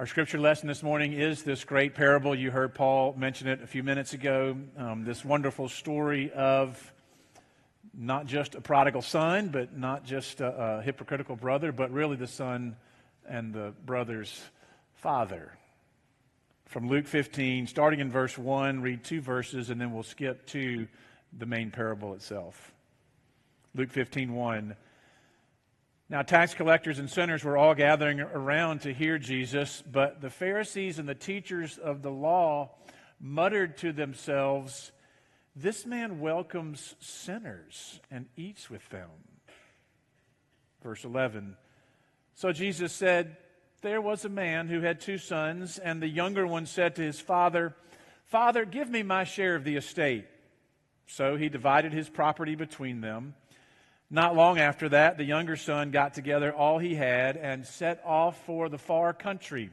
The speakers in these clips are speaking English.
Our scripture lesson this morning is this great parable. You heard Paul mention it a few minutes ago. This wonderful story of not just a prodigal son, but not just a hypocritical brother, but really the son and the brother's father. From Luke 15, starting in verse 1, read 2 verses, and then we'll skip to the main parable itself. Luke 15:1. Now tax collectors and sinners were all gathering around to hear Jesus, but the Pharisees and the teachers of the law muttered to themselves, "This man welcomes sinners and eats with them." Verse 11. So Jesus said, "There was a man who had 2 sons, and the younger one said to his father, 'Father, give me my share of the estate.' So he divided his property between them. Not long after that, the younger son got together all he had and set off for the far country,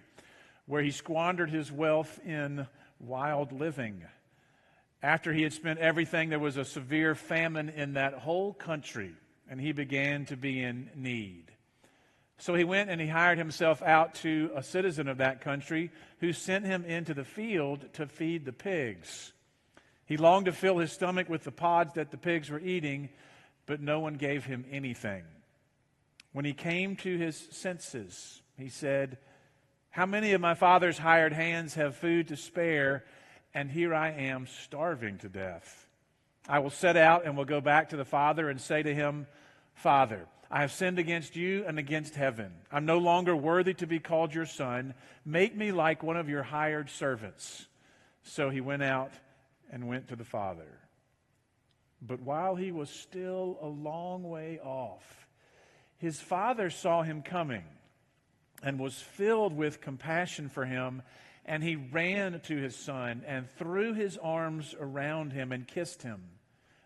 where he squandered his wealth in wild living. After he had spent everything, there was a severe famine in that whole country, and he began to be in need. So he went and he hired himself out to a citizen of that country, who sent him into the field to feed the pigs. He longed to fill his stomach with the pods that the pigs were eating, but no one gave him anything. When he came to his senses, he said, 'How many of my father's hired hands have food to spare, and here I am starving to death? I will set out and will go back to the father and say to him, Father, I have sinned against you and against heaven. I'm no longer worthy to be called your son. Make me like one of your hired servants.' So he went out and went to the father. But while he was still a long way off, his father saw him coming and was filled with compassion for him, and he ran to his son and threw his arms around him and kissed him.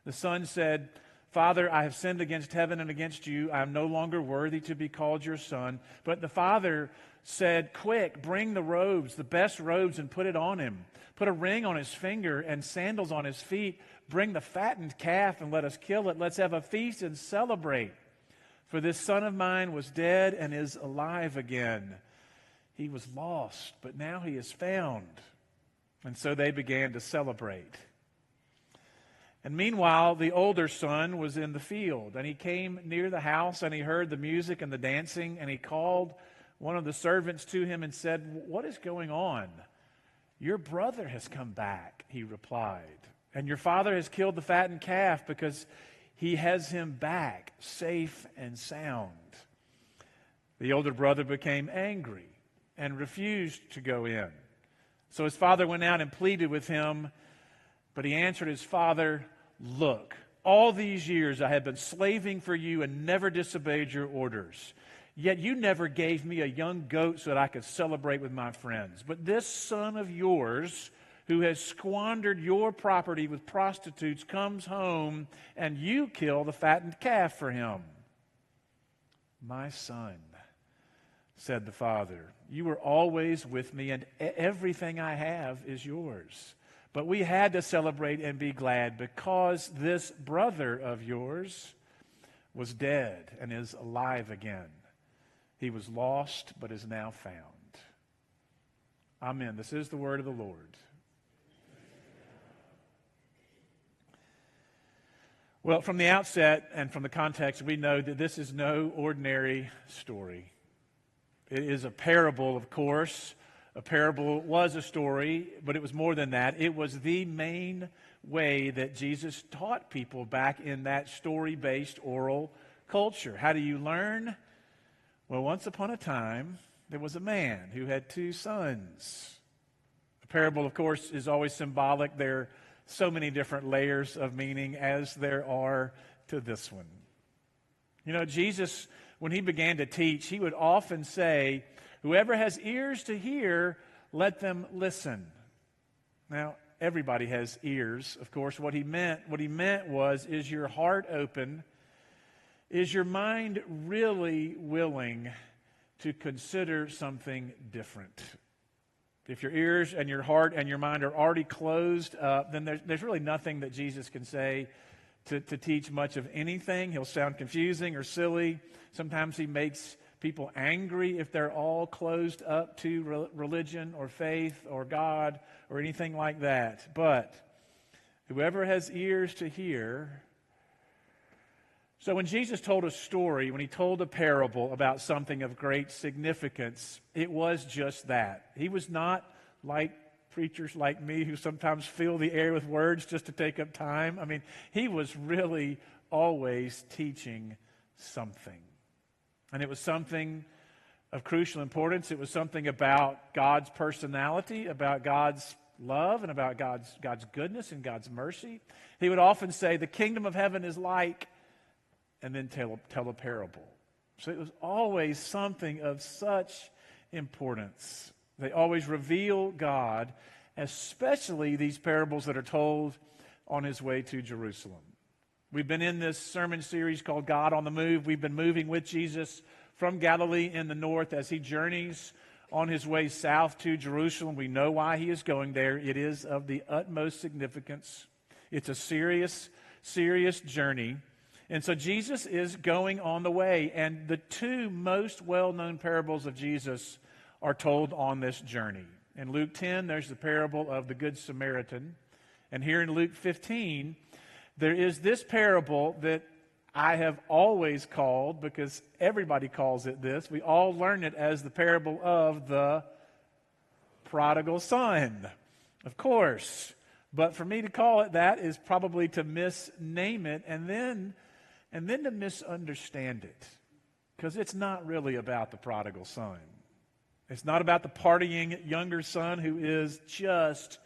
The son said, 'Father, I have sinned against heaven and against you. I am no longer worthy to be called your son.' But the father said, 'Quick, bring the robes, the best robes, and put it on him. Put a ring on his finger and sandals on his feet. Bring the fattened calf and let us kill it. Let's have a feast and celebrate. For this son of mine was dead and is alive again. He was lost, but now he is found.' And so they began to celebrate. And meanwhile, the older son was in the field, and he came near the house, and he heard the music and the dancing, and he called one of the servants to him and said, 'What is going on?' 'Your brother has come back,' he replied, 'and your father has killed the fattened calf because he has him back safe and sound.' The older brother became angry and refused to go in. So his father went out and pleaded with him, but he answered his father, 'Look, all these years I have been slaving for you and never disobeyed your orders. Yet you never gave me a young goat so that I could celebrate with my friends. But this son of yours, who has squandered your property with prostitutes, comes home, and you kill the fattened calf for him.' 'My son,' said the father, 'you were always with me, and everything I have is yours. But we had to celebrate and be glad, because this brother of yours was dead and is alive again. He was lost, but is now found.'" Amen. This is the word of the Lord. Well, from the outset and from the context, we know that this is no ordinary story. It is a parable, of course. A parable was a story, but it was more than that. It was the main way that Jesus taught people back in that story-based oral culture. How do you learn? Well, once upon a time, there was a man who had 2 sons. The parable, of course, is always symbolic. There are so many different layers of meaning as there are to this one. You know, Jesus, when he began to teach, he would often say, "Whoever has ears to hear, let them listen." Now, everybody has ears, of course. What he meant was, is your heart open? Is your mind really willing to consider something different? If your ears and your heart and your mind are already closed up, then there's really nothing that Jesus can say to teach much of anything. He'll sound confusing or silly. Sometimes he makes people angry if they're all closed up to religion or faith or God or anything like that. But whoever has ears to hear. So when Jesus told a story, when he told a parable about something of great significance, it was just that. He was not like preachers like me who sometimes fill the air with words just to take up time. I mean, he was really always teaching something. And it was something of crucial importance. It was something about God's personality, about God's love, and about God's goodness and God's mercy. He would often say, the kingdom of heaven is like, and then tell a parable. So it was always something of such importance. They always reveal God, especially these parables that are told on his way to Jerusalem. We've been in this sermon series called God on the Move. We've been moving with Jesus from Galilee in the north as he journeys on his way south to Jerusalem. We know why he is going there. It is of the utmost significance. It's a serious, serious journey. And so Jesus is going on the way. And the two most well-known parables of Jesus are told on this journey. In Luke 10, there's the parable of the Good Samaritan. And here in Luke 15, there is this parable that I have always called, because everybody calls it this. We all learn it as the parable of the prodigal son, of course. But for me to call it that is probably to misname it and then to misunderstand it. Because it's not really about the prodigal son. It's not about the partying younger son who is just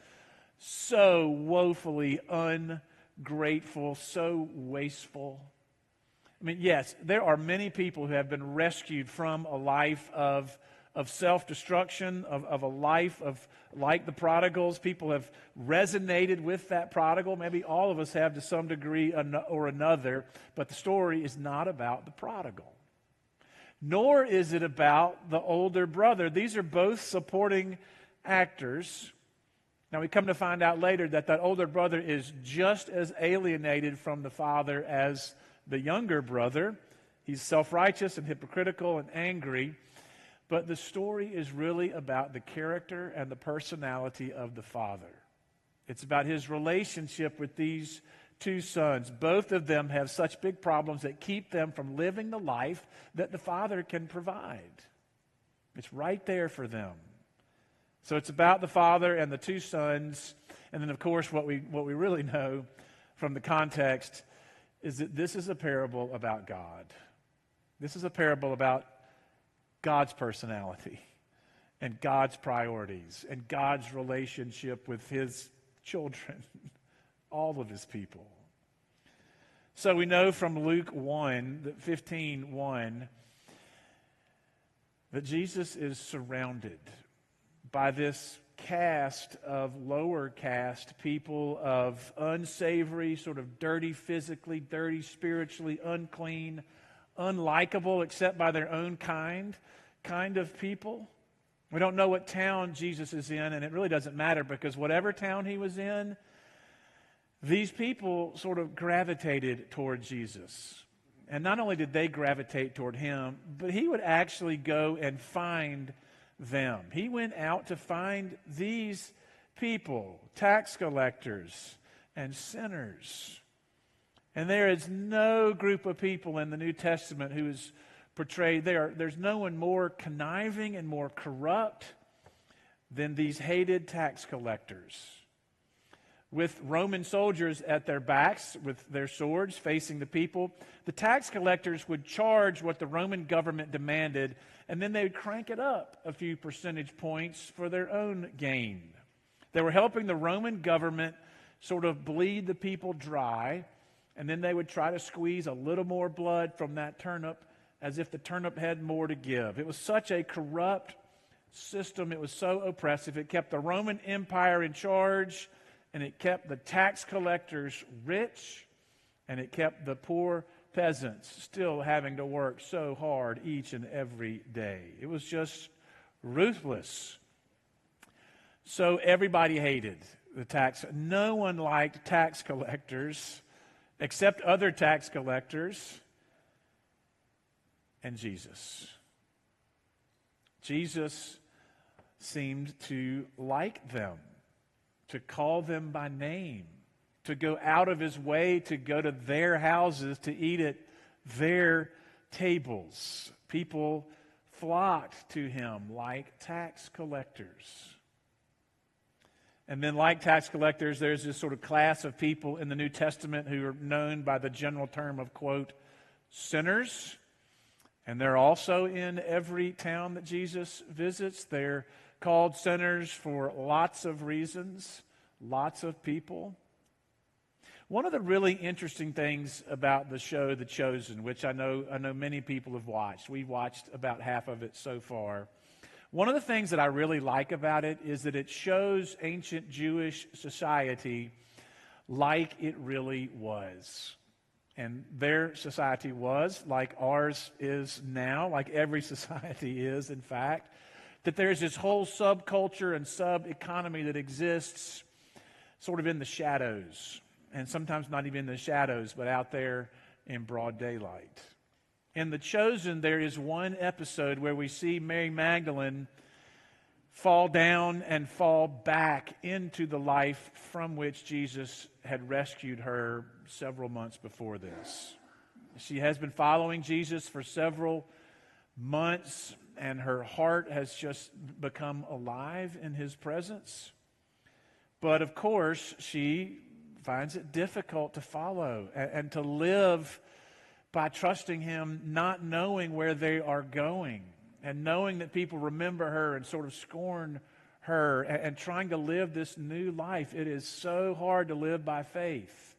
so woefully ungrateful, so wasteful. I mean, yes, there are many people who have been rescued from a life of self-destruction, of a life of like the prodigals. People have resonated with that prodigal. Maybe all of us have to some degree or another, but the story is not about the prodigal. Nor is it about the older brother. These are both supporting actors. Now, we come to find out later that older brother is just as alienated from the father as the younger brother. He's self-righteous and hypocritical and angry. But the story is really about the character and the personality of the father. It's about his relationship with these two sons. Both of them have such big problems that keep them from living the life that the father can provide. It's right there for them. So it's about the father and the two sons. And then, of course, what we really know from the context is that this is a parable about God. This is a parable about God's personality and God's priorities and God's relationship with his children, all of his people. So we know from Luke 15:1, that Jesus is surrounded by this caste of lower caste people, of unsavory, sort of dirty physically, dirty spiritually, unclean, unlikable except by their own kind of people. We don't know what town Jesus is in, and it really doesn't matter, because whatever town he was in, these people sort of gravitated toward Jesus. And not only did they gravitate toward him, but he would actually go and find them. He went out to find these people, tax collectors and sinners. And there is no group of people in the New Testament who is portrayed there. There's no one more conniving and more corrupt than these hated tax collectors. With Roman soldiers at their backs, with their swords facing the people, the tax collectors would charge what the Roman government demanded, and then they would crank it up a few percentage points for their own gain. They were helping the Roman government sort of bleed the people dry, and then they would try to squeeze a little more blood from that turnip as if the turnip had more to give. It was such a corrupt system. It was so oppressive. It kept the Roman Empire in charge, and it kept the tax collectors rich, and it kept the poor peasants still having to work so hard each and every day. It was just ruthless. So everybody hated the tax. No one liked tax collectors except other tax collectors and Jesus. Jesus seemed to like them, to call them by name, to go out of his way to go to their houses to eat at their tables. People flocked to him like tax collectors. And then, like tax collectors, there's this sort of class of people in the New Testament who are known by the general term of, quote, sinners. And they're also in every town that Jesus visits. They're called sinners for lots of reasons, lots of people. One of the really interesting things about the show The Chosen, which I know many people have watched, we've watched about half of it so far. One of the things that I really like about it is that it shows ancient Jewish society like it really was. And their society was like ours is now, like every society is, in fact, that there's this whole subculture and sub-economy that exists sort of in the shadows, and sometimes not even in the shadows, but out there in broad daylight. In The Chosen, there is one episode where we see Mary Magdalene fall down and fall back into the life from which Jesus had rescued her several months before this. She has been following Jesus for several months, and her heart has just become alive in his presence. But of course, she finds it difficult to follow and to live by trusting him, not knowing where they are going, and knowing that people remember her and sort of scorn her, and trying to live this new life. It is so hard to live by faith.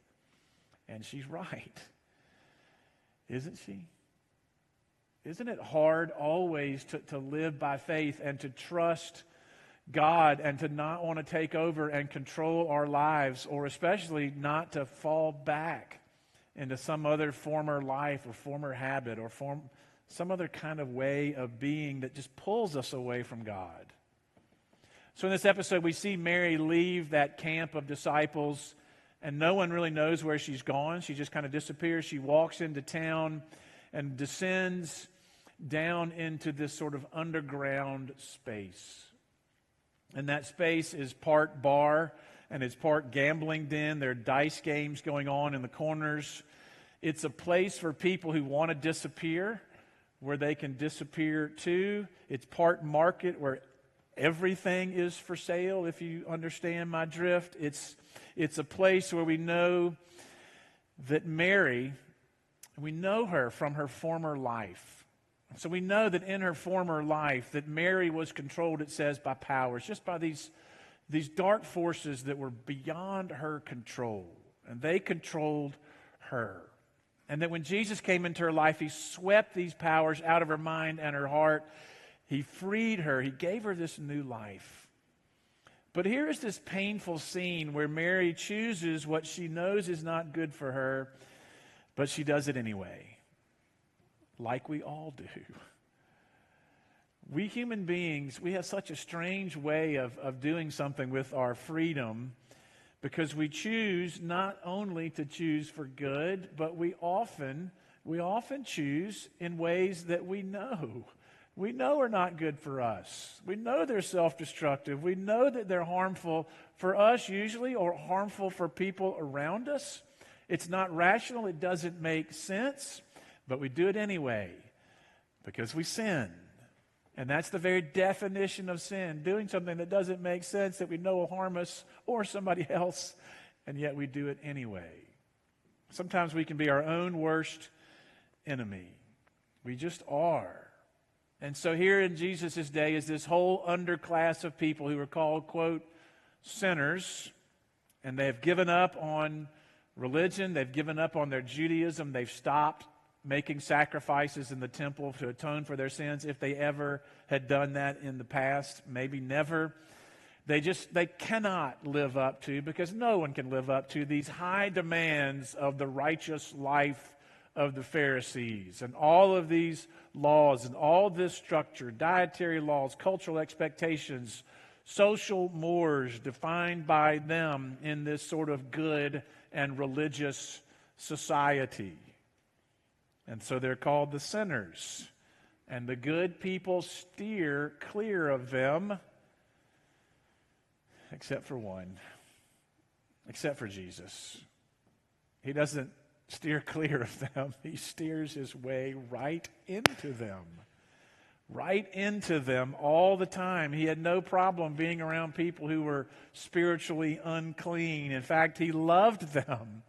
And she's right. Isn't she? Isn't it hard always to live by faith and to trust God and to not want to take over and control our lives, or especially not to fall back into some other former life or former habit or some other kind of way of being that just pulls us away from God? So in this episode, we see Mary leave that camp of disciples, and no one really knows where she's gone. She just kind of disappears. She walks into town and descends down into this sort of underground space. And that space is part bar and it's part gambling den. There are dice games going on in the corners. It's a place for people who want to disappear, where they can disappear too. It's part market where everything is for sale, if you understand my drift. It's a place where we know that Mary, we know her from her former life. So we know that in her former life that Mary was controlled, it says, by powers, just by these dark forces that were beyond her control. And they controlled her. And that when Jesus came into her life, he swept these powers out of her mind and her heart. He freed her. He gave her this new life. But here is this painful scene where Mary chooses what she knows is not good for her, but she does it anyway. Like we all do. We human beings, we have such a strange way of doing something with our freedom, because we choose not only to choose for good, but we often choose in ways that we know are not good for us. We know they're self-destructive. We know that they're harmful for us usually, or harmful for people around us. It's not rational. It doesn't make sense. But we do it anyway because we sin. And that's the very definition of sin, doing something that doesn't make sense, that we know will harm us or somebody else, and yet we do it anyway. Sometimes we can be our own worst enemy. We just are. And so here in Jesus' day is this whole underclass of people who are called, quote, sinners, and they have given up on religion. They've given up on their Judaism. They've stopped making sacrifices in the temple to atone for their sins, if they ever had done that in the past, maybe never. They cannot live up to, because no one can live up to, these high demands of the righteous life of the Pharisees, and all of these laws and all this structure, dietary laws, cultural expectations, social mores defined by them in this sort of good and religious society. And so they're called the sinners. And the good people steer clear of them, except for one, except for Jesus. He doesn't steer clear of them. He steers his way right into them. Right into them all the time. He had no problem being around people who were spiritually unclean. In fact, he loved them.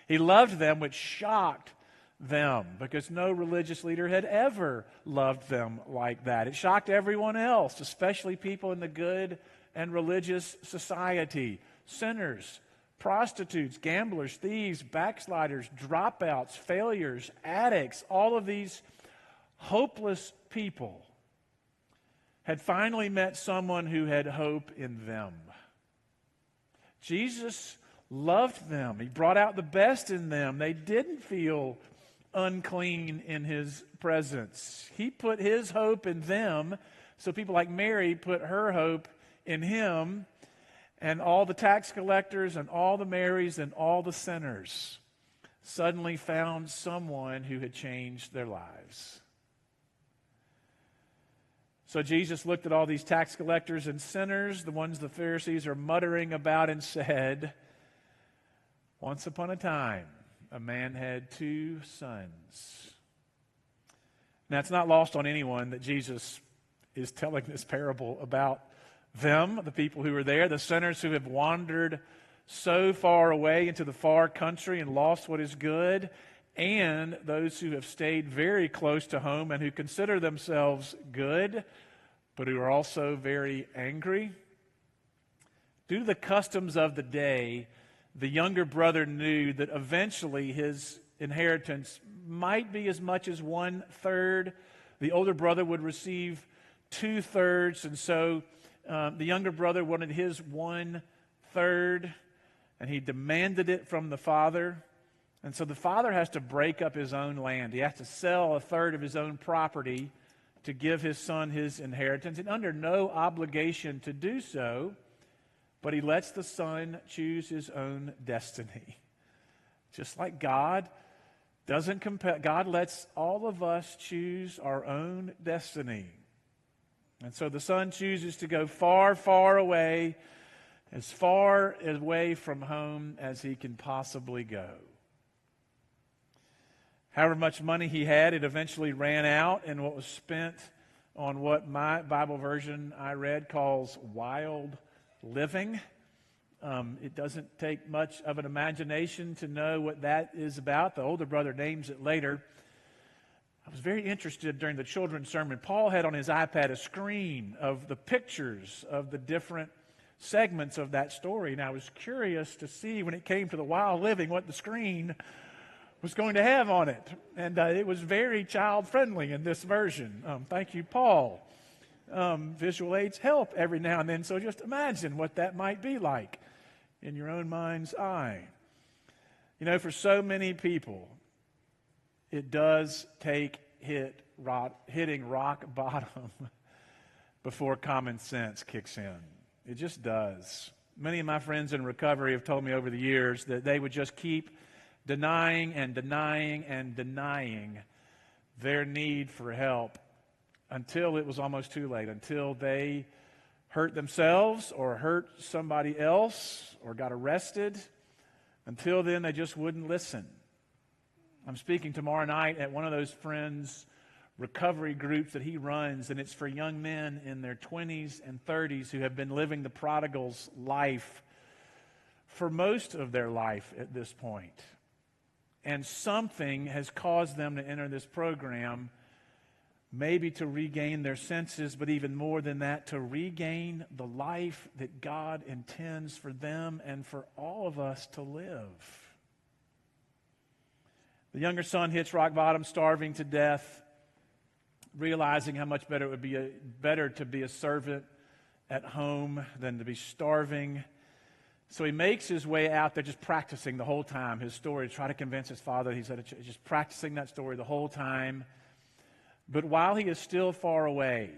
He loved them, which shocked them because no religious leader had ever loved them like that. It shocked everyone else, especially people in the good and religious society. Sinners, prostitutes, gamblers, thieves, backsliders, dropouts, failures, addicts, all of these hopeless people had finally met someone who had hope in them. Jesus loved them. He brought out the best in them. They didn't feel unclean in his presence. He put his hope in them, so people like Mary put her hope in him, and all the tax collectors and all the Marys and all the sinners suddenly found someone who had changed their lives. So Jesus looked at all these tax collectors and sinners, the ones the Pharisees are muttering about, and said, "Once upon a time, a man had 2 sons." Now, it's not lost on anyone that Jesus is telling this parable about them, the people who were there, the sinners who have wandered so far away into the far country and lost what is good, and those who have stayed very close to home and who consider themselves good, but who are also very angry. Due to the customs of the day, the younger brother knew that eventually his inheritance might be as much as 1/3. The older brother would receive 2/3, and so the younger brother wanted his 1/3, and he demanded it from the father. And so the father has to break up his own land. He has to sell 1/3 of his own property to give his son his inheritance, and under no obligation to do so, but he lets the son choose his own destiny. Just like God doesn't compel, God lets all of us choose our own destiny. And so the son chooses to go far, far away, as far away from home as he can possibly go. However much money he had, it eventually ran out, and what was spent on what my Bible version I read calls wild living. It doesn't take much of an imagination to know what that is about. The older brother names it later. I was very interested during the children's sermon. Paul had on his iPad a screen of the pictures of the different segments of that story, and I was curious to see when it came to the wild living what the screen was going to have on it. And it was very child-friendly in this version. Thank you, Paul. Visual aids help every now and then, so just imagine what that might be like in your own mind's eye. You know, for so many people, it does take hitting rock bottom before common sense kicks in. It just does. Many of my friends in recovery have told me over the years that they would just keep denying and denying and denying their need for help until it was almost too late, until they hurt themselves or hurt somebody else or got arrested. Until then, they just wouldn't listen. I'm speaking tomorrow night at one of those friends' recovery groups that he runs, and it's for young men in their 20s and 30s who have been living the prodigal's life for most of their life at this point. And something has caused them to enter this program, maybe to regain their senses, but even more than that, to regain the life that God intends for them and for all of us to live. The younger son hits rock bottom, starving to death, realizing how much better it would be better to be a servant at home than to be starving. So he makes his way out there, just practicing the whole time his story, to try to convince his father. He's just practicing that story the whole time. But while he is still far away,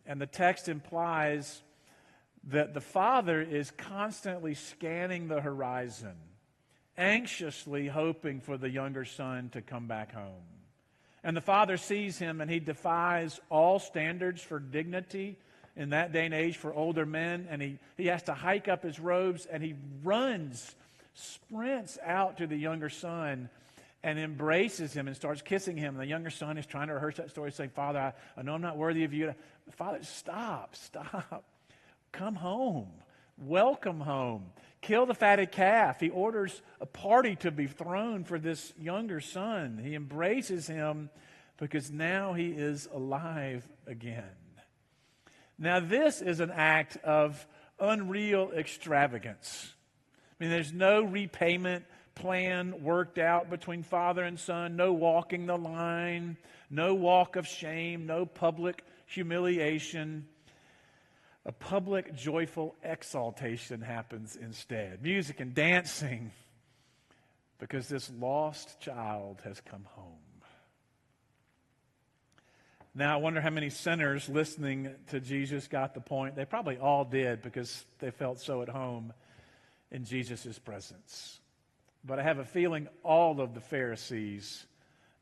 and the text implies that the father is constantly scanning the horizon, anxiously hoping for the younger son to come back home. And the father sees him, and he defies all standards for dignity in that day and age for older men. And he has to hike up his robes, and he sprints out to the younger son and embraces him and starts kissing him. And the younger son is trying to rehearse that story, saying, Father, I know I'm not worthy of you. Father, stop. Come home. Welcome home. Kill the fatted calf. He orders a party to be thrown for this younger son. He embraces him because now he is alive again. Now, this is an act of unreal extravagance. I mean, there's no repayment plan worked out between father and son, no walking the line, no walk of shame, no public humiliation. A public, joyful exaltation happens instead. Music and dancing, because this lost child has come home. Now, I wonder how many sinners listening to Jesus got the point. They probably all did, because they felt so at home in Jesus' presence. But I have a feeling all of the Pharisees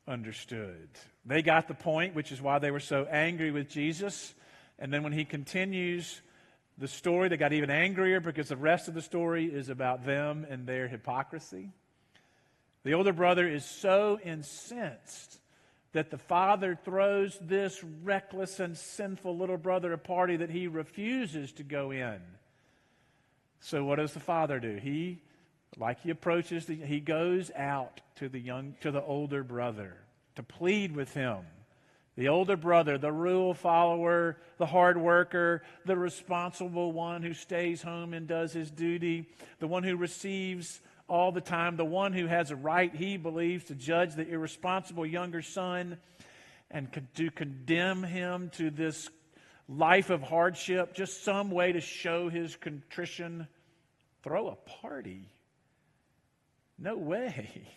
understood. They got the point, which is why they were so angry with Jesus. And then when he continues the story, they got even angrier, because the rest of the story is about them and their hypocrisy. The older brother is so incensed that the father throws this reckless and sinful little brother a party that he refuses to go in. So what does the father do? He approaches, he goes out to the older brother to plead with him. The older brother, the rule follower, the hard worker, the responsible one who stays home and does his duty, the one who receives all the time, the one who has a right, he believes, to judge the irresponsible younger son and to condemn him to this life of hardship, just some way to show his contrition. Throw a party? No way.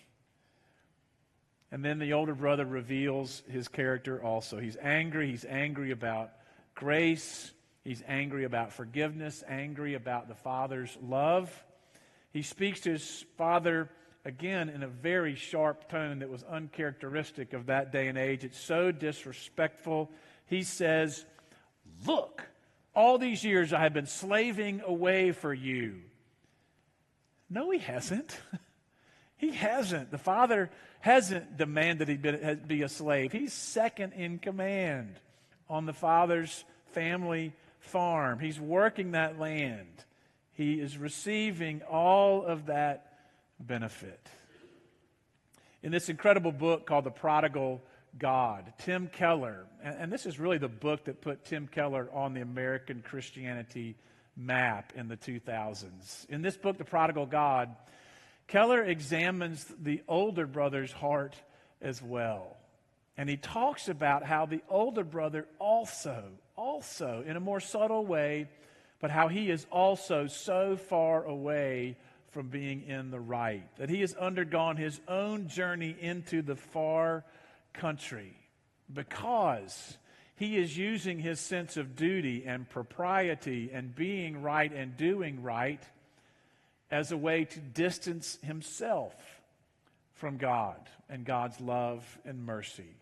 And then the older brother reveals his character also. He's angry. He's angry about grace. He's angry about forgiveness, angry about the father's love. He speaks to his father, again, in a very sharp tone that was uncharacteristic of that day and age. It's so disrespectful. He says, "Look, all these years I have been slaving away for you." No, he hasn't. He hasn't. The father hasn't demanded he be a slave. He's second in command on the father's family farm. He's working that land. He is receiving all of that benefit. In this incredible book called The Prodigal God, Tim Keller, and this is really the book that put Tim Keller on the American Christianity map in the 2000s. In this book, The Prodigal God, Keller examines the older brother's heart as well. And he talks about how the older brother also, in a more subtle way, but how he is also so far away from being in the right, that he has undergone his own journey into the far country because he is using his sense of duty and propriety and being right and doing right as a way to distance himself from God and God's love and mercy.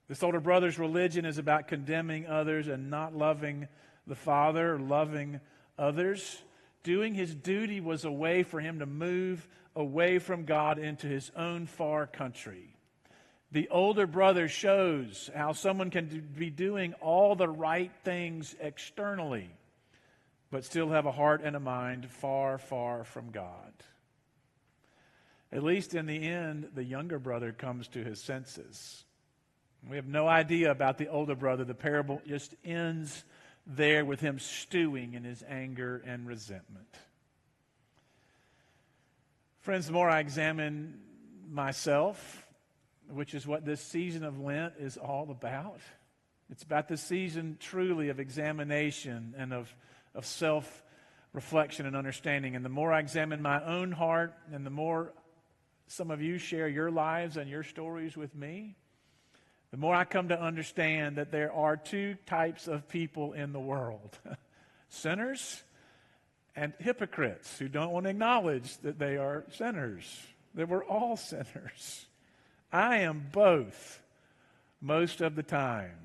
This older brother's religion is about condemning others and not loving the Father or loving others. Doing his duty was a way for him to move away from God into his own far country. The older brother shows how someone can be doing all the right things externally, but still have a heart and a mind far, far from God. At least in the end, the younger brother comes to his senses. We have no idea about the older brother. The parable just ends there with him stewing in his anger and resentment. Friends, the more I examine myself, which is what this season of Lent is all about, it's about the season truly of examination and of self-reflection and understanding. And the more I examine my own heart, and the more some of you share your lives and your stories with me, the more I come to understand that there are two types of people in the world. Sinners and hypocrites who don't want to acknowledge that they are sinners, that we're all sinners. I am both. most of the time.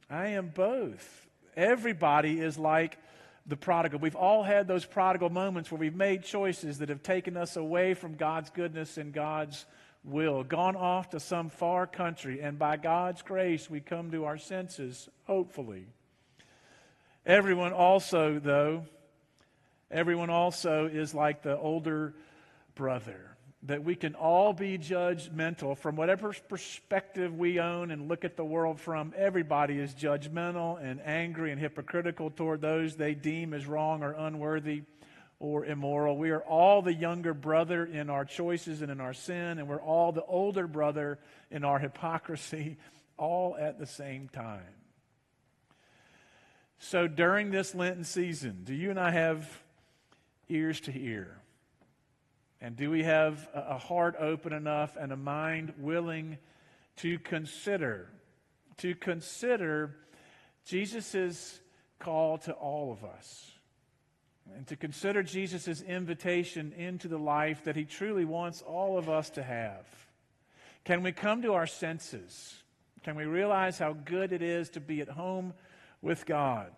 I am both. Everybody is like the prodigal. We've all had those prodigal moments where we've made choices that have taken us away from God's goodness and God's will, gone off to some far country, and by God's grace we come to our senses, hopefully. Everyone also is like the older brother, that we can all be judgmental from whatever perspective we own and look at the world from. Everybody is judgmental and angry and hypocritical toward those they deem as wrong or unworthy or immoral. We are all the younger brother in our choices and in our sin, and we're all the older brother in our hypocrisy, all at the same time. So during this Lenten season, do you and I have ears to hear? And do we have a heart open enough and a mind willing to consider Jesus' call to all of us, and to consider Jesus' invitation into the life that he truly wants all of us to have? Can we come to our senses? Can we realize how good it is to be at home with God?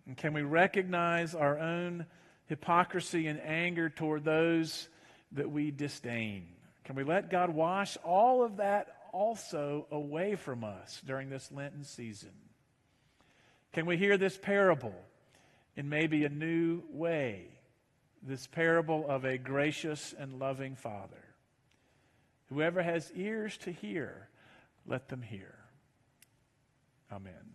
And can we recognize our own hypocrisy and anger toward those that we disdain? Can we let God wash all of that also away from us during this Lenten season? Can we hear this parable in maybe a new way? This parable of a gracious and loving Father. Whoever has ears to hear, let them hear. Amen.